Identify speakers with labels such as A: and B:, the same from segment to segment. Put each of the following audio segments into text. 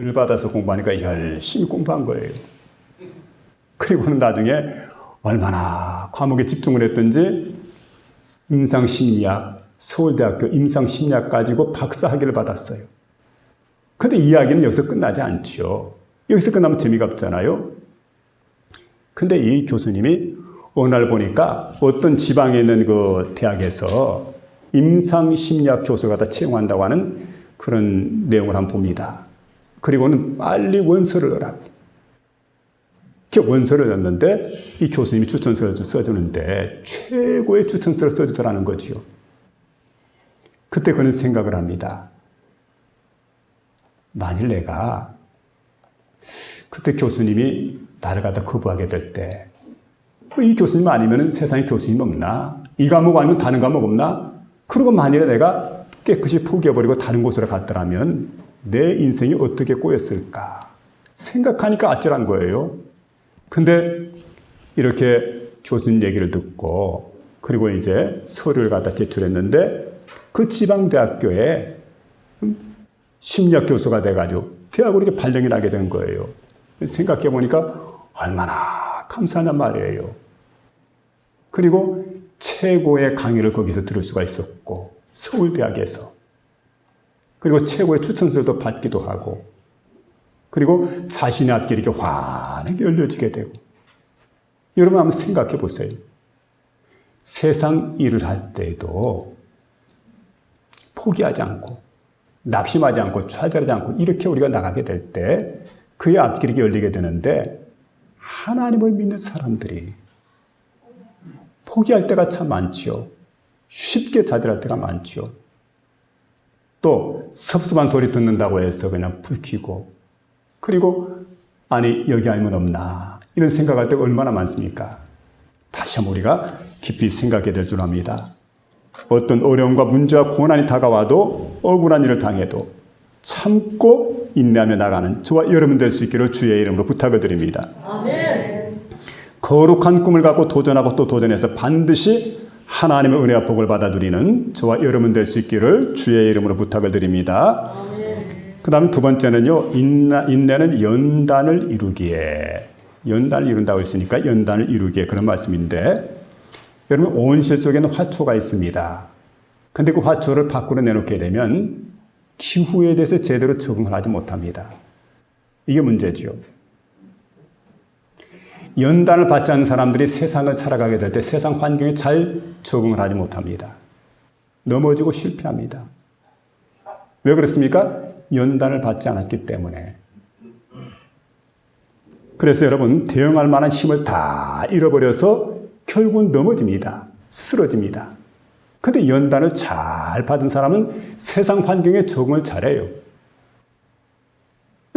A: 받아서 공부하니까 열심히 공부한 거예요. 그리고는 나중에 얼마나 과목에 집중을 했든지 임상심리학, 서울대학교 임상심리학 가지고 박사학위를 받았어요. 근데 이야기는 여기서 끝나지 않죠. 여기서 끝나면 재미가 없잖아요. 근데 이 교수님이 어느 날 보니까 어떤 지방에 있는 그 대학에서 임상심리학 교수가 다 채용한다고 하는 그런 내용을 한번 봅니다. 그리고는 빨리 원서를 넣으라고. 이렇게 원서를 넣었는데 이 교수님이 추천서를 써주는데 최고의 추천서를 써주더라는 거지요. 그때 그는 생각을 합니다. 만일 내가 그때 교수님이 나를 갖다 거부하게 될 때 이 교수님 아니면 세상에 교수님 없나? 이 과목 아니면 다른 과목 없나? 그리고 만일에 내가 깨끗이 포기해버리고 다른 곳으로 갔더라면 내 인생이 어떻게 꼬였을까? 생각하니까 아찔한 거예요. 근데 이렇게 교수님 얘기를 듣고 그리고 이제 서류를 갖다 제출했는데 그 지방대학교에 심리학 교수가 돼가지고 대학으로 이렇게 발령이 나게 된 거예요. 생각해 보니까 얼마나 감사하냔 말이에요. 그리고 최고의 강의를 거기서 들을 수가 있었고 서울대학에서 그리고 최고의 추천서도 받기도 하고 그리고 자신의 앞길이 이렇게 환하게 열려지게 되고 여러분 한번 생각해 보세요. 세상 일을 할 때에도 포기하지 않고 낙심하지 않고 좌절하지 않고 이렇게 우리가 나가게 될 때 그의 앞길이 열리게 되는데 하나님을 믿는 사람들이 포기할 때가 참 많지요. 쉽게 좌절할 때가 많지요. 또 섭섭한 소리 듣는다고 해서 그냥 불 켜고 그리고 아니 여기 아니면 없나 이런 생각할 때가 얼마나 많습니까? 다시 한번 우리가 깊이 생각해야 될 줄 압니다. 어떤 어려움과 문제와 고난이 다가와도 억울한 일을 당해도 참고 인내하며 나가는 저와 여러분 될 수 있기를 주의 이름으로 부탁을 드립니다. 아멘. 거룩한 꿈을 갖고 도전하고 또 도전해서 반드시 하나님의 은혜와 복을 받아 누리는 저와 여러분 될 수 있기를 주의 이름으로 부탁을 드립니다. 그 다음 두 번째는요. 인내는 연단을 이루기에 연단을 이룬다고 했으니까 연단을 이루기에 그런 말씀인데 여러분 온실 속에는 화초가 있습니다. 근데 그 화초를 밖으로 내놓게 되면 기후에 대해서 제대로 적응을 하지 못합니다. 이게 문제죠. 연단을 받지 않는 사람들이 세상을 살아가게 될 때 세상 환경에 잘 적응을 하지 못합니다. 넘어지고 실패합니다. 왜 그렇습니까? 연단을 받지 않았기 때문에. 그래서 여러분 대응할 만한 힘을 다 잃어버려서 결국은 넘어집니다. 쓰러집니다. 근데 연단을 잘 받은 사람은 세상 환경에 적응을 잘해요.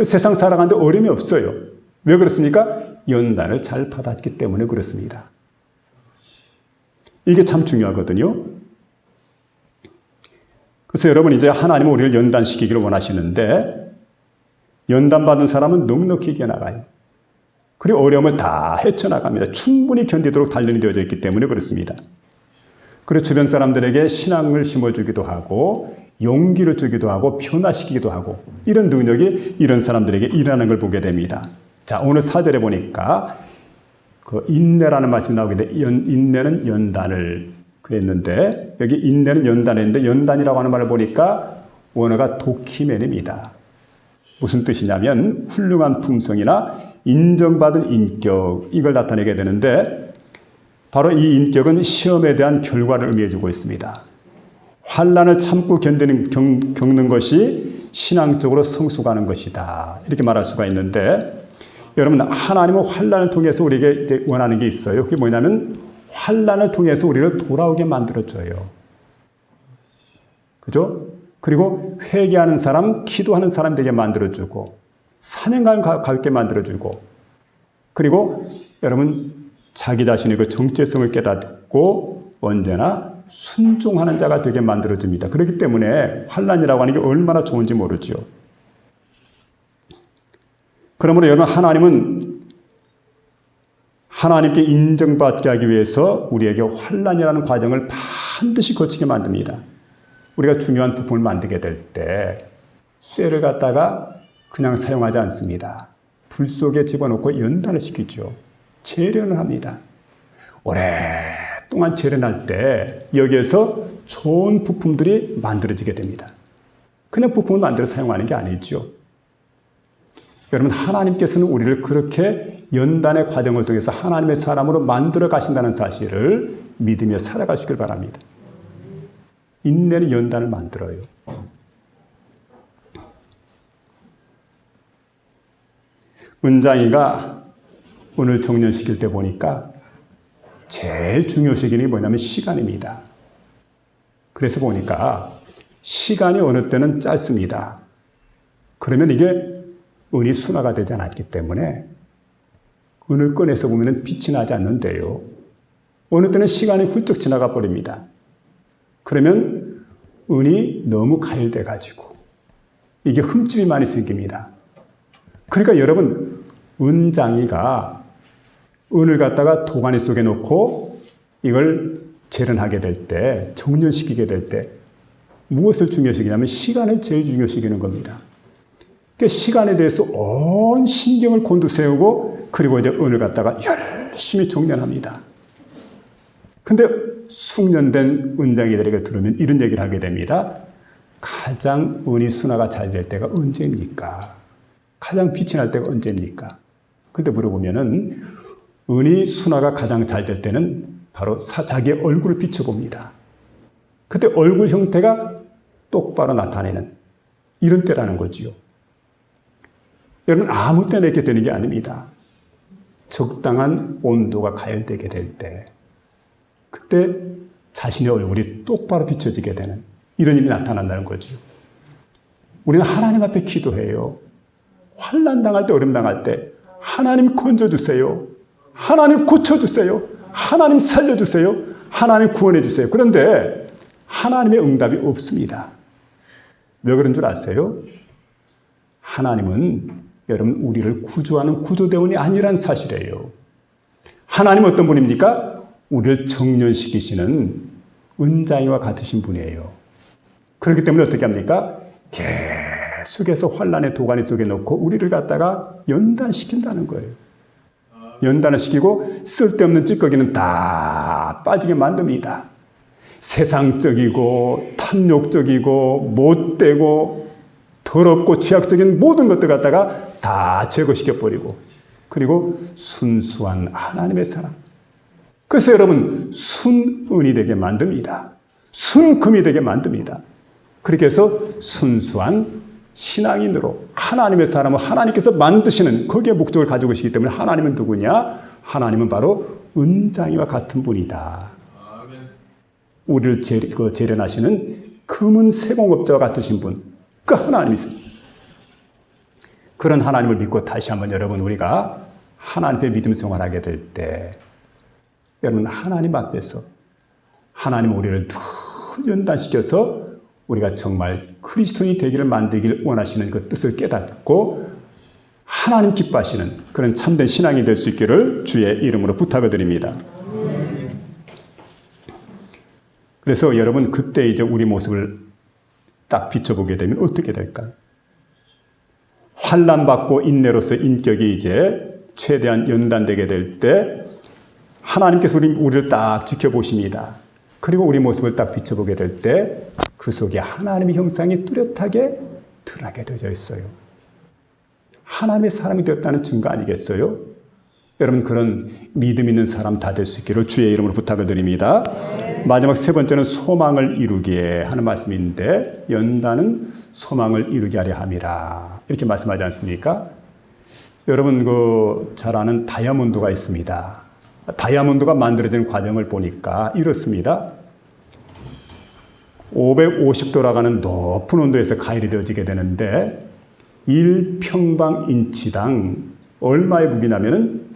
A: 세상 살아가는데 어려움이 없어요. 왜 그렇습니까? 연단을 잘 받았기 때문에 그렇습니다. 이게 참 중요하거든요. 그래서 여러분 이제 하나님은 우리를 연단시키기를 원하시는데 연단받은 사람은 넉넉히 이겨나가요. 그리고 어려움을 다 헤쳐나갑니다. 충분히 견디도록 단련이 되어져 있기 때문에 그렇습니다. 그리고 주변 사람들에게 신앙을 심어주기도 하고 용기를 주기도 하고 변화시키기도 하고 이런 능력이 이런 사람들에게 일어나는 걸 보게 됩니다. 자, 오늘 4절에 보니까 그 인내라는 말씀이 나오게 돼 인내는 연단을 그랬는데 여기 인내는 연단했는데 연단이라고 하는 말을 보니까 원어가 도키메입니다. 무슨 뜻이냐면 훌륭한 품성이나 인정받은 인격 이걸 나타내게 되는데 바로 이 인격은 시험에 대한 결과를 의미해주고 있습니다. 환난을 참고 겪는 것이 신앙적으로 성숙하는 것이다. 이렇게 말할 수가 있는데 여러분 하나님은 환난을 통해서 우리에게 이제 원하는 게 있어요. 그게 뭐냐면 환난을 통해서 우리를 돌아오게 만들어줘요. 그죠? 그리고 회개하는 사람, 기도하는 사람 되게 만들어주고 사명감 가볍게 만들어주고 그리고 여러분 자기 자신의 그 정체성을 깨닫고 언제나 순종하는 자가 되게 만들어줍니다. 그렇기 때문에 환난이라고 하는 게 얼마나 좋은지 모르죠. 그러므로 여러분 하나님은 하나님께 인정받게 하기 위해서 우리에게 환난이라는 과정을 반드시 거치게 만듭니다. 우리가 중요한 부품을 만들게 될 때 쇠를 갖다가 그냥 사용하지 않습니다. 불 속에 집어넣고 연단을 시키죠. 재련을 합니다. 오랫동안 재련할 때 여기에서 좋은 부품들이 만들어지게 됩니다. 그냥 부품을 만들어 사용하는 게 아니죠. 여러분, 하나님께서는 우리를 그렇게 연단의 과정을 통해서 하나님의 사람으로 만들어 가신다는 사실을 믿으며 살아가시길 바랍니다. 인내는 연단을 만들어요. 은장이가 오늘 정년시킬 때 보니까 제일 중요시기는 게 뭐냐면 시간입니다. 그래서 보니까 시간이 어느 때는 짧습니다. 그러면 이게 은이 순화가 되지 않았기 때문에 은을 꺼내서 보면 빛이 나지 않는데요. 어느 때는 시간이 훌쩍 지나가 버립니다. 그러면 은이 너무 가열돼 가지고 이게 흠집이 많이 생깁니다. 그러니까 여러분, 은장이가 은을 갖다가 도가니 속에 넣고 이걸 재련하게 될 때, 정련시키게 될 때 무엇을 중요시키냐면 시간을 제일 중요시키는 겁니다. 그러니까 시간에 대해서 온 신경을 곤두세우고 그리고 이제 은을 갖다가 열심히 정련합니다. 근데 숙련된 은장이들에게 들으면 이런 얘기를 하게 됩니다. 가장 은이 순화가 잘 될 때가 언제입니까? 가장 빛이 날 때가 언제입니까? 근데 물어보면은 은이 순화가 가장 잘 될 때는 바로 자기의 얼굴을 비춰봅니다. 그때 얼굴 형태가 똑바로 나타내는 이런 때라는 거지요. 여러분, 아무 때나 이렇게 되는 게 아닙니다. 적당한 온도가 가열되게 될 때, 그때 자신의 얼굴이 똑바로 비춰지게 되는 이런 일이 나타난다는 거죠. 우리는 하나님 앞에 기도해요. 환난 당할 때, 어려움 당할 때 하나님 건져주세요. 하나님 고쳐주세요. 하나님 살려주세요. 하나님 구원해주세요. 그런데 하나님의 응답이 없습니다. 왜 그런 줄 아세요? 하나님은 여러분 우리를 구조하는 구조대원이 아니란 사실이에요. 하나님은 어떤 분입니까? 우리를 정련시키시는 은장이와 같으신 분이에요. 그렇기 때문에 어떻게 합니까? 계속해서 환난의 도가니 속에 넣고 우리를 갖다가 연단시킨다는 거예요. 연단을 시키고 쓸데없는 찌꺼기는 다 빠지게 만듭니다. 세상적이고 탐욕적이고 못되고 더럽고 취약적인 모든 것들 갖다가 다 제거시켜버리고 그리고 순수한 하나님의 사랑. 그래서 여러분 순은이 되게 만듭니다. 순금이 되게 만듭니다. 그렇게 해서 순수한 신앙인으로 하나님의 사람을 하나님께서 만드시는 거기에 목적을 가지고 계시기 때문에 하나님은 누구냐? 하나님은 바로 은장이와 같은 분이다. 우리를 재련하시는 금은 세공업자와 같으신 분, 그 하나님이십니다. 그런 하나님을 믿고 다시 한번 여러분 우리가 하나님 앞에 믿음 생활하게 될 때 여러분 하나님 앞에서 하나님 우리를 더 연단시켜서 우리가 정말 그리스도인이 되기를 만들기를 원하시는 그 뜻을 깨닫고 하나님 기뻐하시는 그런 참된 신앙이 될 수 있기를 주의 이름으로 부탁을 드립니다. 그래서 여러분 그때 이제 우리 모습을 딱 비춰보게 되면 어떻게 될까요? 환난받고 인내로서 인격이 이제 최대한 연단되게 될 때 하나님께서 우리를 딱 지켜보십니다. 그리고 우리 모습을 딱 비춰보게 될 때 그 속에 하나님의 형상이 뚜렷하게 드러나게 되어 있어요. 하나님의 사람이 되었다는 증거 아니겠어요? 여러분 그런 믿음 있는 사람 다 될 수 있기를 주의 이름으로 부탁을 드립니다. 마지막 세 번째는 소망을 이루게 하는 말씀인데 연단은 소망을 이루게 하려 함이라 이렇게 말씀하지 않습니까? 여러분 잘 아는 다이아몬드가 있습니다. 다이아몬드가 만들어진 과정을 보니까 이렇습니다. 550도라고 하는 높은 온도에서 가열이 되어지게 되는데 1평방인치당 얼마의 무게냐면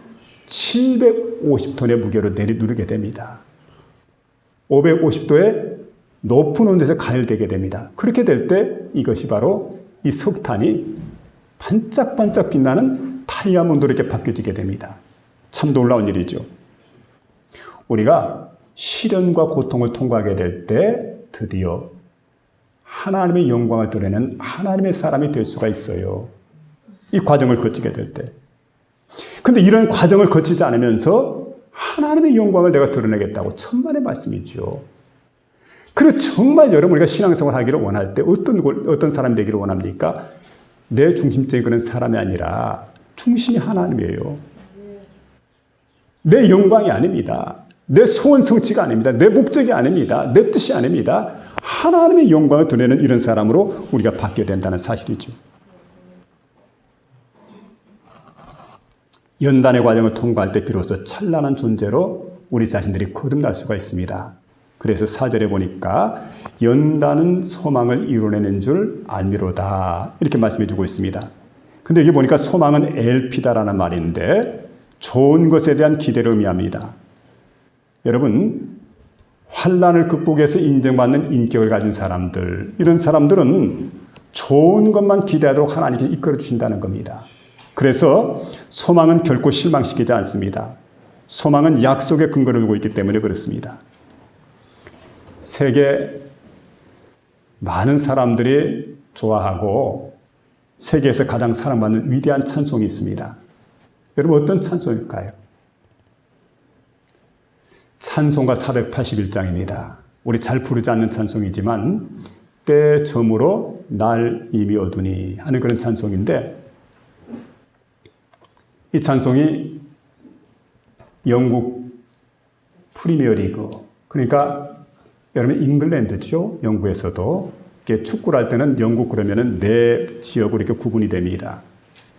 A: 750톤의 무게로 누르게 됩니다. 550도의 높은 온도에서 가열되게 됩니다. 그렇게 될 때 이것이 바로 이 석탄이 반짝반짝 빛나는 다이아몬드로 이렇게 바뀌어지게 됩니다. 참 놀라운 일이죠. 우리가 시련과 고통을 통과하게 될 때 드디어 하나님의 영광을 드러내는 하나님의 사람이 될 수가 있어요. 이 과정을 거치게 될 때. 근데 이런 과정을 거치지 않으면서 하나님의 영광을 내가 드러내겠다고 천만의 말씀이죠. 그리고 정말 여러분 우리가 신앙생활 하기를 원할 때 어떤 사람이 되기를 원합니까? 내 중심적인 그런 사람이 아니라 중심이 하나님이에요. 내 영광이 아닙니다. 내 소원 성취가 아닙니다. 내 목적이 아닙니다. 내 뜻이 아닙니다. 하나님의 영광을 드러내는 이런 사람으로 우리가 바뀌어야 된다는 사실이죠. 연단의 과정을 통과할 때 비로소 찬란한 존재로 우리 자신들이 거듭날 수가 있습니다. 그래서 4절에 보니까 연단은 소망을 이루어내는 줄 알미로다 이렇게 말씀해 주고 있습니다. 근데 여기 보니까 소망은 엘피다라는 말인데 좋은 것에 대한 기대를 의미합니다. 여러분 환난을 극복해서 인정받는 인격을 가진 사람들, 이런 사람들은 좋은 것만 기대하도록 하나님께 이끌어 주신다는 겁니다. 그래서 소망은 결코 실망시키지 않습니다. 소망은 약속에 근거를 두고 있기 때문에 그렇습니다. 세계 많은 사람들이 좋아하고 세계에서 가장 사랑받는 위대한 찬송이 있습니다. 여러분 어떤 찬송일까요? 찬송가 481장입니다. 우리 잘 부르지 않는 찬송이지만 때 저물어 날 이미 어두니 하는 그런 찬송인데, 이 찬송이 영국 프리미어리그, 그러니까 여러분 잉글랜드죠. 영국에서도 이렇게 축구를 할 때는 영국 그러면은 네 지역으로 이렇게 구분이 됩니다.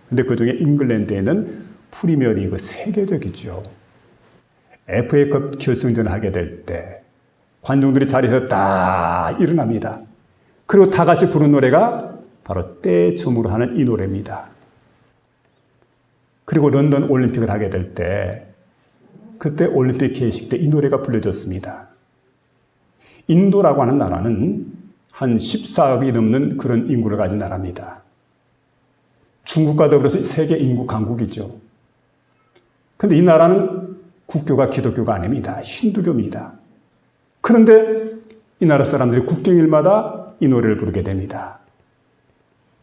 A: 근데 그 중에 잉글랜드에는 프리미어리그 세계적이죠. FA컵 결승전을 하게 될 때 관중들이 자리에서 다 일어납니다. 그리고 다 같이 부른 노래가 바로 때 저물어 하는 이 노래입니다. 그리고 런던 올림픽을 하게 될 때 그때 올림픽 개식 때 이 노래가 불려졌습니다. 인도라고 하는 나라는 한 14억이 넘는 그런 인구를 가진 나라입니다. 중국과 더불어서 세계 인구 강국이죠. 그런데 이 나라는 국교가 기독교가 아닙니다. 힌두교입니다. 그런데 이 나라 사람들이 국경일마다 이 노래를 부르게 됩니다.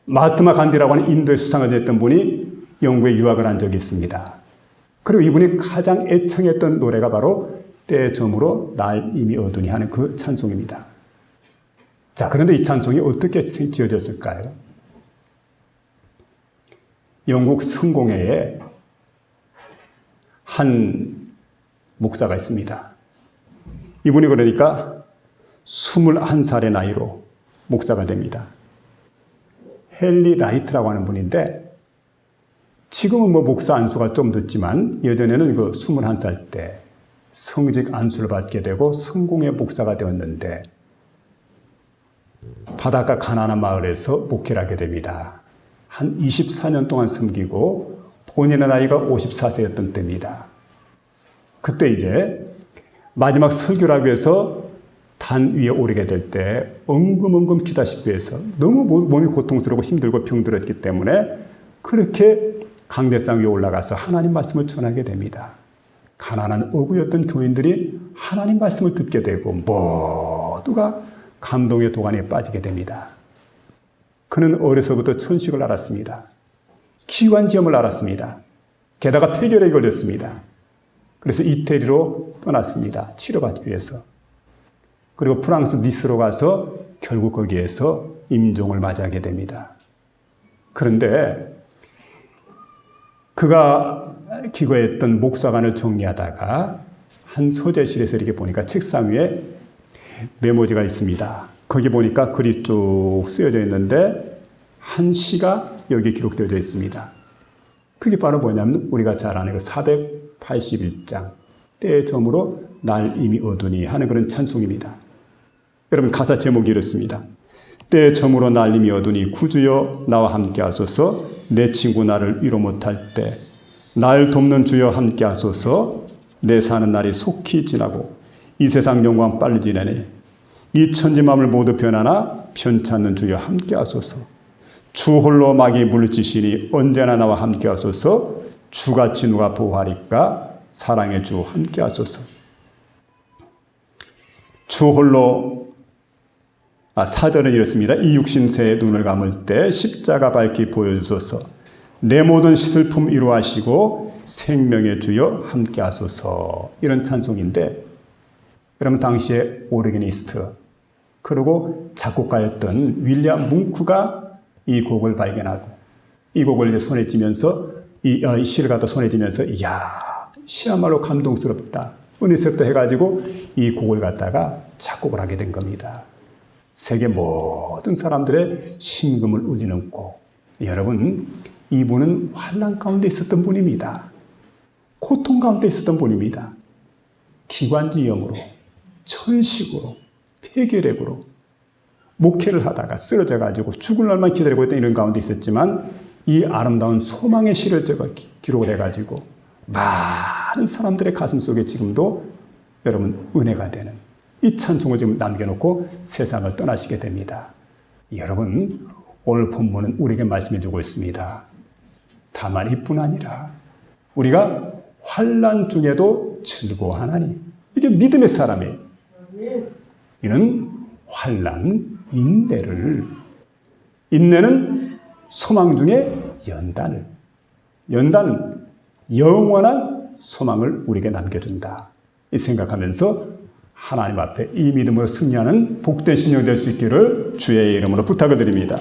A: 마하트마 간디라고 하는 인도의 수상을 했던 분이 영국에 유학을 한 적이 있습니다. 그리고 이분이 가장 애청했던 노래가 바로 때 저물어 날 이미 어두니 하는 그 찬송입니다. 자, 그런데 이 찬송이 어떻게 지어졌을까요? 영국 성공회에 한 목사가 있습니다. 이분이 그러니까 21살의 나이로 목사가 됩니다. 헨리 라이트라고 하는 분인데, 지금은 뭐 목사 안수가 좀 늦지만 예전에는 그 21살 때 성직 안수를 받게 되고 성공의 목사가 되었는데, 바닷가 가난한 마을에서 목회를 하게 됩니다. 한 24년 동안 섬기고 본인의 나이가 54세였던 때입니다. 그때 이제 마지막 설교를 하기 위해서 단 위에 오르게 될 때 엉금엉금 기다시피 해서 너무 몸이 고통스럽고 힘들고 병들었기 때문에 그렇게 강대상 위에 올라가서 하나님 말씀을 전하게 됩니다. 가난한 어부였던 교인들이 하나님 말씀을 듣게 되고 모두가 감동의 도가니에 빠지게 됩니다. 그는 어려서부터 천식을 알았습니다. 기관지염을 알았습니다. 게다가 폐결에 걸렸습니다. 그래서 이태리로 떠났습니다. 치료받기 위해서. 그리고 프랑스 니스로 가서 결국 거기에서 임종을 맞이하게 됩니다. 그런데 그가 기거했던 목사관을 정리하다가 한 서재실에서 이렇게 보니까 책상 위에 메모지가 있습니다. 거기 보니까 글이 쭉 쓰여져 있는데 한 시가 여기 기록되어져 있습니다. 그게 바로 뭐냐면 우리가 잘 아는 그 481장 때의 점으로 날 이미 어두니 하는 그런 찬송입니다. 여러분 가사 제목이 이렇습니다. 때의 점으로 날 이미 어두니 구주여 나와 함께 하소서. 내 친구 나를 위로 못할 때 날 돕는 주여 함께 하소서. 내 사는 날이 속히 지나고 이 세상 영광 빨리 지나네. 이 천지 만물 모두 변하나 편찮는 주여 함께 하소서. 주 홀로 마귀 물리치시니 언제나 나와 함께 하소서. 주같이 누가 보호하리까. 사랑의 주 함께 하소서. 주 홀로 4절은 이렇습니다. 이 육신새의 눈을 감을 때 십자가 밝히 보여주소서. 내 모든 시슬픔 위로하시고 생명의 주여 함께 하소서. 이런 찬송인데 여러분 당시에 오르기니스트 그리고 작곡가였던 윌리엄 뭉크가 이 곡을 발견하고 이 곡을 이제 손에 쥐면서 이 시를 갖다 손에 쥐면서 이야 시야말로 감동스럽다 은혜스럽다 해가지고 이 곡을 갖다가 작곡을 하게 된 겁니다. 세계 모든 사람들의 심금을 울리는 곡. 여러분 이분은 환난 가운데 있었던 분입니다. 고통 가운데 있었던 분입니다. 기관지염으로 천식으로 폐결핵으로 목회를 하다가 쓰러져 가지고 죽을 날만 기다리고 있던 이런 가운데 있었지만 이 아름다운 소망의 시를 제가 기록을 해가지고 많은 사람들의 가슴 속에 지금도 여러분 은혜가 되는 이 찬송을 지금 남겨놓고 세상을 떠나시게 됩니다. 여러분 오늘 본문은 우리에게 말씀해 주고 있습니다. 다만 이뿐 아니라 우리가 환난 중에도 즐거워하나니 이게 믿음의 사람이에요. 이는 환난 인내는 소망 중에 연단은 영원한 소망을 우리에게 남겨준다. 이 생각하면서 하나님 앞에 이 믿음으로 승리하는 복된 신령 될 수 있기를 주의 이름으로 부탁을 드립니다.